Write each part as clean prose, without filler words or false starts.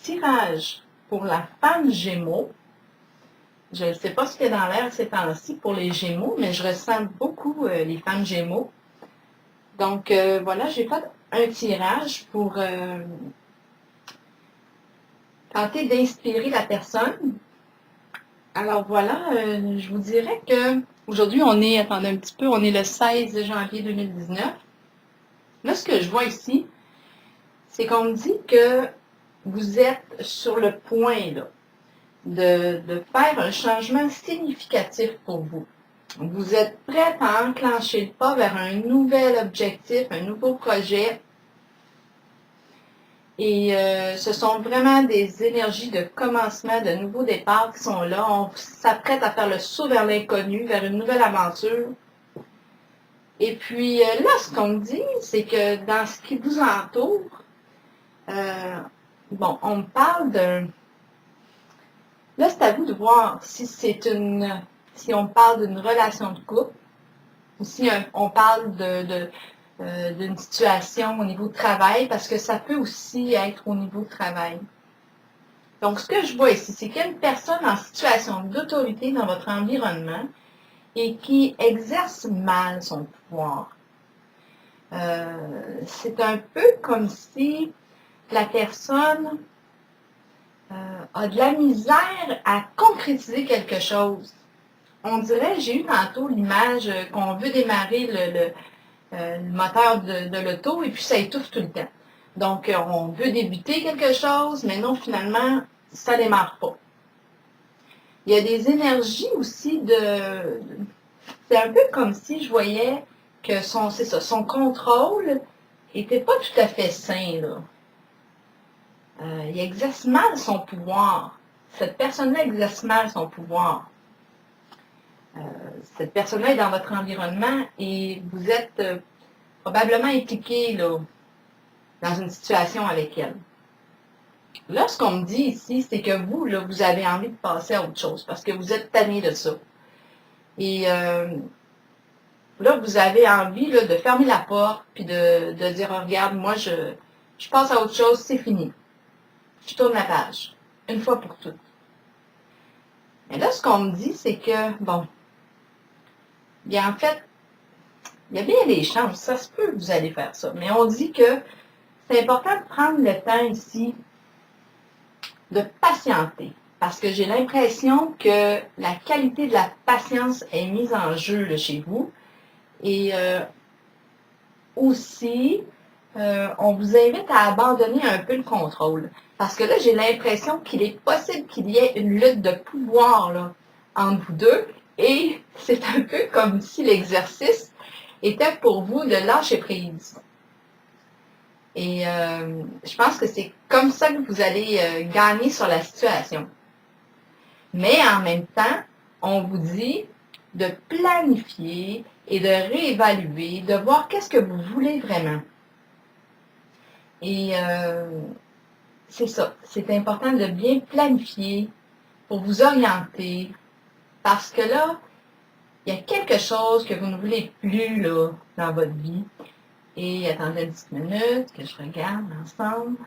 tirage pour la femme Gémeaux. Je ne sais pas ce qu'il y a dans l'air ces temps-ci pour les Gémeaux, mais je ressens beaucoup les femmes Gémeaux. Donc, voilà, j'ai fait un tirage pour tenter d'inspirer la personne. Alors voilà, je vous dirais que aujourd'hui, attendez un petit peu, on est le 16 janvier 2019. Là, ce que je vois ici, c'est qu'on me dit que vous êtes sur le point là, de faire un changement significatif pour vous. Vous êtes prête à enclencher le pas vers un nouvel objectif, un nouveau projet. Et ce sont vraiment des énergies de commencement, de nouveaux départs qui sont là. On s'apprête à faire le saut vers l'inconnu, vers une nouvelle aventure. Et puis là, ce qu'on me dit, c'est que dans ce qui vous entoure, bon, on me parle d'un... Là, c'est à vous de voir si si on parle d'une relation de couple, ou si on parle d'une situation au niveau de travail, parce que ça peut aussi être au niveau de travail. Donc, ce que je vois ici, c'est qu'il y a une personne en situation d'autorité dans votre environnement et qui exerce mal son pouvoir. C'est un peu comme si la personne a de la misère à concrétiser quelque chose. On dirait, j'ai eu tantôt l'image qu'on veut démarrer le moteur de l'auto et puis ça étouffe tout le temps. Donc, on veut débuter quelque chose, mais non, finalement, ça ne démarre pas. Il y a des énergies aussi c'est un peu comme si je voyais que son contrôle n'était pas tout à fait sain, là. Il exerce mal son pouvoir. Cette personne-là exerce mal son pouvoir. Cette personne-là est dans votre environnement et vous êtes probablement impliqué là, dans une situation avec elle. Là, ce qu'on me dit ici, c'est que vous, là, vous avez envie de passer à autre chose parce que vous êtes tanné de ça. Et là, vous avez envie là, de fermer la porte puis de dire, oh, regarde, moi, je passe à autre chose, c'est fini. Je tourne la page, une fois pour toutes. Mais là, ce qu'on me dit, c'est que, bon, bien en fait, il y a bien des chances, ça se peut que vous allez faire ça. Mais on dit que c'est important de prendre le temps ici de patienter. Parce que j'ai l'impression que la qualité de la patience est mise en jeu là, chez vous. Et aussi, on vous invite à abandonner un peu le contrôle. Parce que là, j'ai l'impression qu'il est possible qu'il y ait une lutte de pouvoir là, entre vous deux. Et c'est un peu comme si l'exercice était pour vous de lâcher prise. Et je pense que c'est comme ça que vous allez gagner sur la situation. Mais en même temps, on vous dit de planifier et de réévaluer, de voir qu'est-ce que vous voulez vraiment. Et c'est ça, c'est important de bien planifier pour vous orienter, parce que là, il y a quelque chose que vous ne voulez plus là, dans votre vie. Et attendez une petite minute que je regarde ensemble.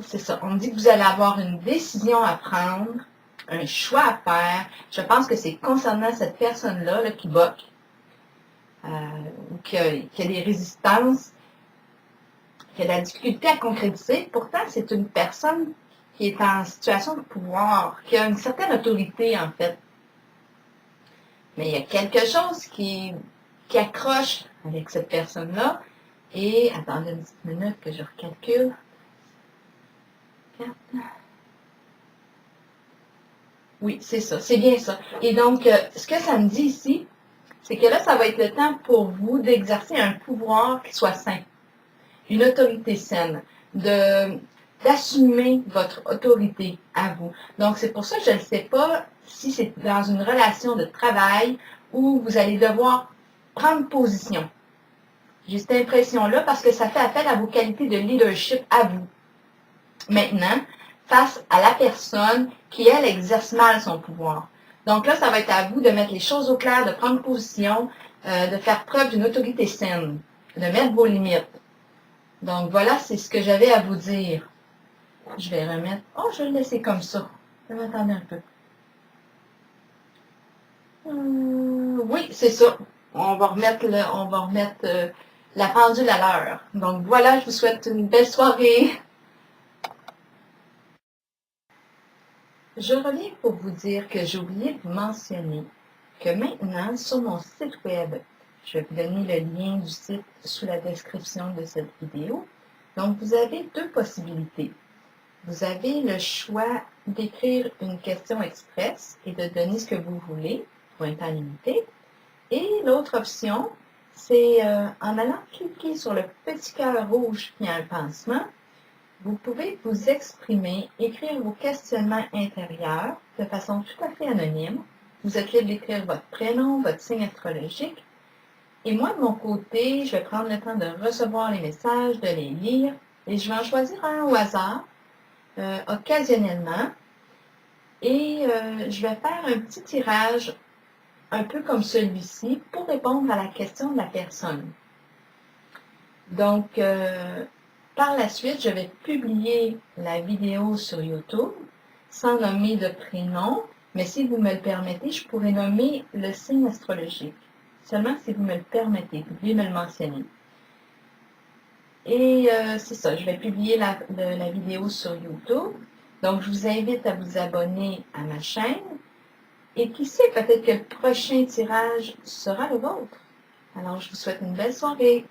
C'est ça. On me dit que vous allez avoir une décision à prendre, un choix à faire. Je pense que c'est concernant cette personne-là là, qui boque, qui a des résistances, qui a de la difficulté à concrétiser. Pourtant, c'est une personne qui est en situation de pouvoir, qui a une certaine autorité, en fait. Mais il y a quelque chose qui accroche avec cette personne-là. Et, attendez une petite minute que je recalcule. 4. Oui, c'est ça, c'est bien ça. Et donc, ce que ça me dit ici, c'est que là, ça va être le temps pour vous d'exercer un pouvoir qui soit sain, une autorité saine, d'assumer votre autorité à vous. Donc, c'est pour ça que je ne sais pas si c'est dans une relation de travail où vous allez devoir prendre position. J'ai cette impression-là parce que ça fait appel à vos qualités de leadership à vous. Maintenant, face à la personne qui, elle, exerce mal son pouvoir. Donc là, ça va être à vous de mettre les choses au clair, de prendre position, de faire preuve d'une autorité saine, de mettre vos limites. Donc voilà, c'est ce que j'avais à vous dire. Je vais remettre... Oh, je vais le laisser comme ça. Je vais m'attendre un peu. Oui, c'est ça. On va remettre, la pendule à l'heure. Donc voilà, je vous souhaite une belle soirée. Je reviens pour vous dire que j'ai oublié de vous mentionner que maintenant, sur mon site web, je vais vous donner le lien du site sous la description de cette vidéo. Donc, vous avez deux possibilités. Vous avez le choix d'écrire une question express et de donner ce que vous voulez pour un temps limité. Et l'autre option, c'est en allant cliquer sur le petit cœur rouge qui a un pansement, vous pouvez vous exprimer, écrire vos questionnements intérieurs de façon tout à fait anonyme. Vous êtes libre d'écrire votre prénom, votre signe astrologique. Et moi, de mon côté, je vais prendre le temps de recevoir les messages, de les lire, et je vais en choisir un au hasard, occasionnellement. Et je vais faire un petit tirage, un peu comme celui-ci, pour répondre à la question de la personne. Donc, par la suite, je vais publier la vidéo sur YouTube sans nommer de prénom, mais si vous me le permettez, je pourrais nommer le signe astrologique. Seulement si vous me le permettez, vous pouvez me le mentionner. Et c'est ça, je vais publier la vidéo sur YouTube. Donc, je vous invite à vous abonner à ma chaîne. Et qui sait, peut-être que le prochain tirage sera le vôtre. Alors, je vous souhaite une belle soirée.